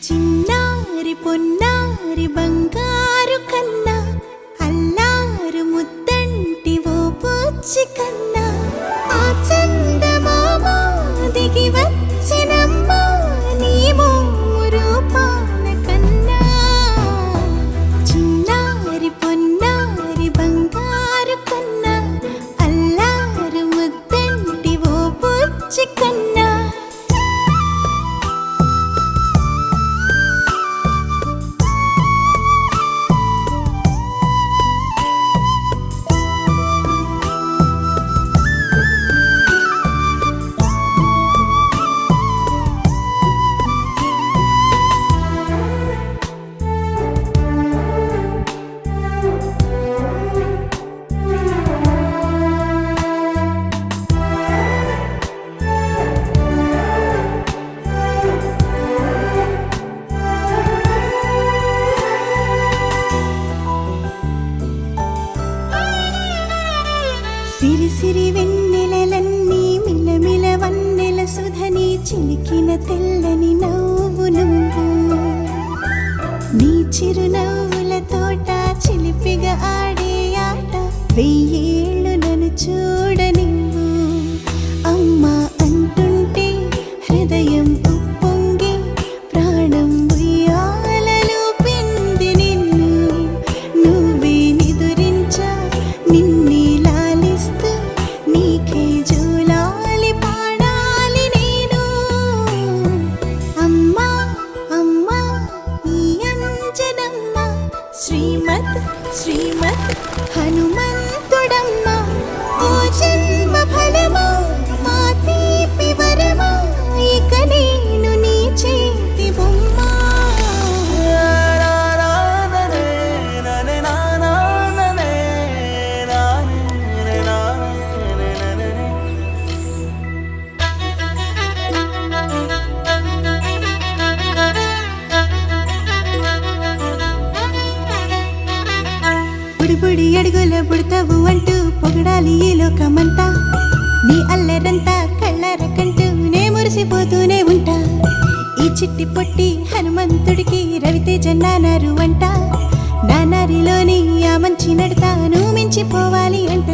చిన్నారి పొన్నారి బంగారు కన్నా అల్లారు ముద్దంటి ఓ పూచి కన్నా ఆ చందమామ దిగి వచ్చినమ్మా నీ రూపాన కన్నా చిన్నారి పొన్నారి బంగారు కన్నా అల్లారు ముద్దంటి ఓ పూచి కన్నా సిరి సిరి వెన్నెలలన్నీ మిలమిల వన్నెల సుధని చిలికిన తెల్లని నవ్వు నువ్వు నీ చిరునవ్వుల తోట చిలిపిగా ఆడే ఆట వెయ్యేళ్ళు నన్ను చూడనివ్వు అమ్మా అంటుంటే హృదయం ఉప్పొంగి ప్రాణం ఉయ్యాలలో పిండి నిన్ను నువ్వే నిదురించా నిన్నే నీకే జూలాలి పాడాలి నేను అమ్మా అమ్మా ఈ అంజనమ్మ శ్రీమత్ శ్రీమత్ హనుమంతుడమ్మ ఓ జన్మ ఫలమా మా తీపి వరమా ఇక నేను నీ చేతి బొమ్మ బుడి అడుగుల పుడతావు అంటూ పొగడాలి ఈ లోకమంతా నీ అల్లరంతా కళ్ళరకంటూ నే మురిసిపోతూనే ఉంటా ఈ చిట్టి పొట్టి హనుమంతుడికి రవితేజ నానారు అంట నానారిలోని ఆ మంచి నడతా నువ్వు మించిపోవాలి అంట